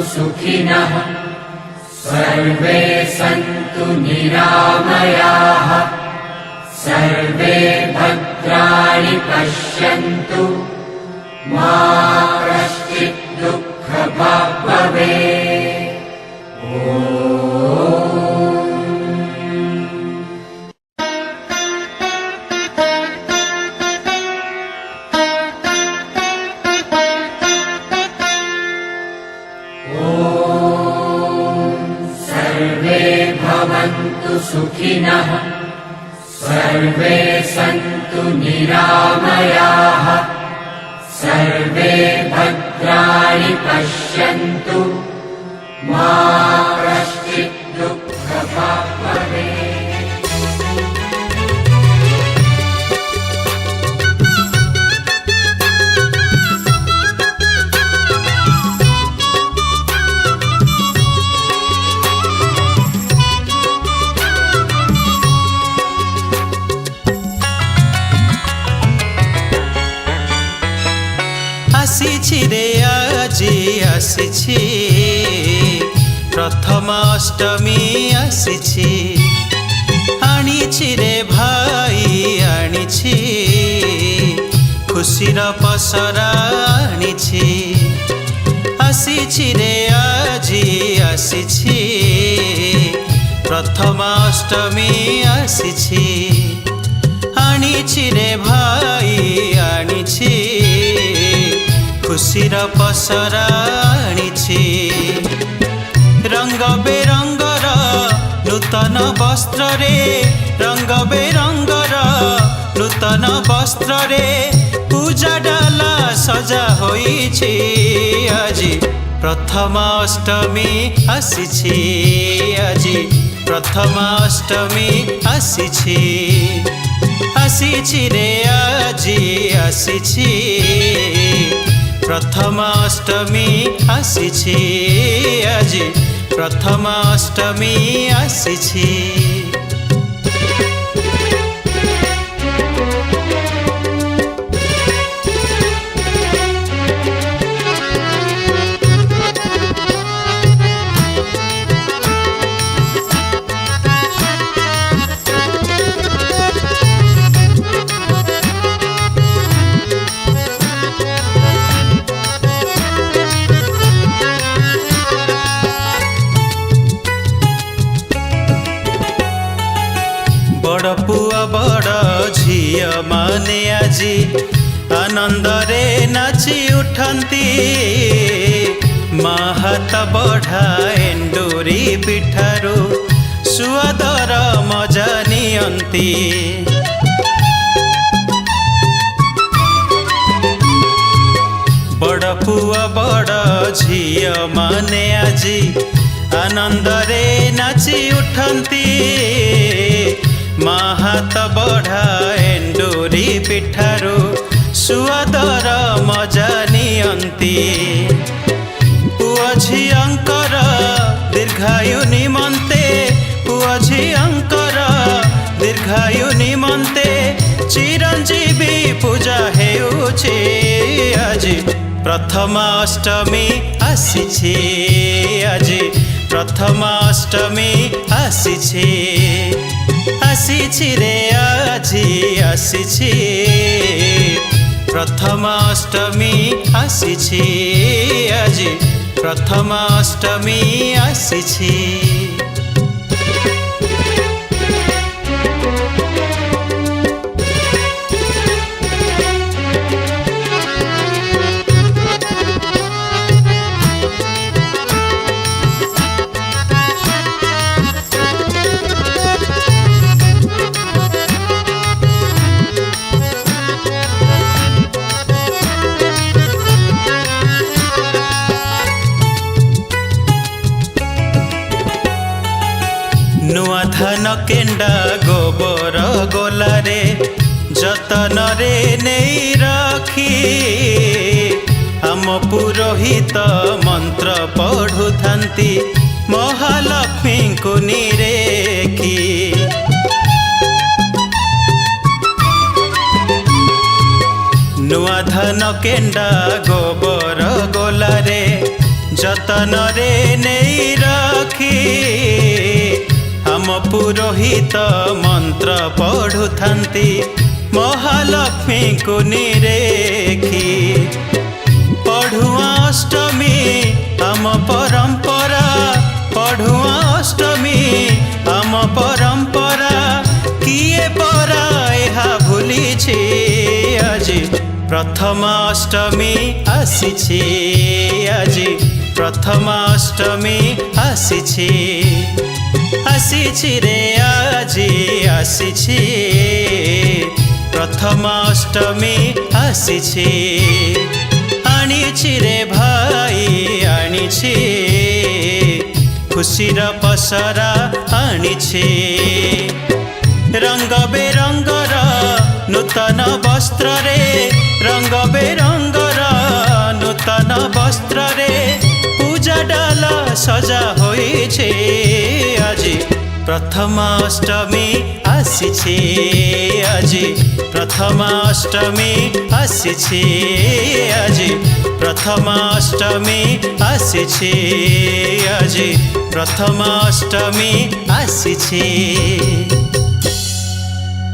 सुखिनः सर्वे सन्तु निरामयाः सर्वे भद्राणि पश्यन्तु मा कश्चित् दुःखभाग् भवेत्। सर्वे भवन्तु सुखिनः सर्वे सन्तु निरामयाः सर्वे भद्राणि पश्यन्तु मा कश्चित् दुःखभाग् भवेत्। आसीछि रे आजी आसीछि प्रथम अष्टमी आसीछि आनिछि रे भाई आनिछि खुशीर पसरा आनिछि आसीछि रे आजी आसीछि प्रथम अष्टमी आसीछि आनिछि रे भाई आनिछि खुशीर पसरा आनिछि रंग बेरंगर नूतन वस्त्र रे रंग बेरंगर नूतन वस्त्र रे पूजा डाला सजा होइछि आजी प्रथम अष्टमी आसीछि आजी प्रथम अष्टमी आसीछि आसीछि रे आजी आसीछि प्रथम अष्टमी आसीछि आजी प्रथम अष्टमी आसीछि। बड़ पुआ बड़ झिया माने आजी आनंद रे नाची उठंती माँ हाथ बढ़ा एंडोरी पिठारू सुआदर मजा नियंती बड़ पुआ बड़ झिया माने आजी आनंद रे नाची उठंती माँ हाथ बढ़ा एंडोरी पिठारू सुआदर मजा नियंती पुआ झिअंकर दीर्घायु निमंते पुआ झिअंकर दीर्घायु निमंते चिरंजीवी पूजा हेउछि आजी प्रथम अष्टमी आसीछि आजी प्रथम अष्टमी आसीछि आसीछि रे आजी आसीछि प्रथम अष्टमी आसीछि आजी प्रथम अष्टमी आसीछि। नुआ धान केंडा गोबर गोलारे जतन रे नहीं रखी आम पुरोहित मंत्र पढ़ु थांती महालक्ष्मी को निरेखी नुआ धान केंडा गोबर गोलारे जतन रे नहीं रखी हम पुरोहित मंत्र पढ़ु थांती महालक्ष्मी को निरेखी पढ़ुआ अष्टमी हम परंपरा पढ़ुआ अष्टमी हम परंपरा किए परा एहा भूली आज प्रथमाष्टमी आसीछे आज प्रथमाष्टमी आसीछे आसीछि रे आज आसीछि प्रथमाष्टमी आसीछि आनिछि रे भाई आनिछि खुशीर पसरा आनिछि रंग बेरंगर नूतन वस्त्र रे रंग बेरंगर नूतन वस्त्र रे पूजा डाला सजा होइछे आज प्रथमाष्टमी आसीछे आज प्रथमाष्टमी आसीछे आज प्रथमाष्टमी आसीछे आज प्रथमाष्टमी आसीछे।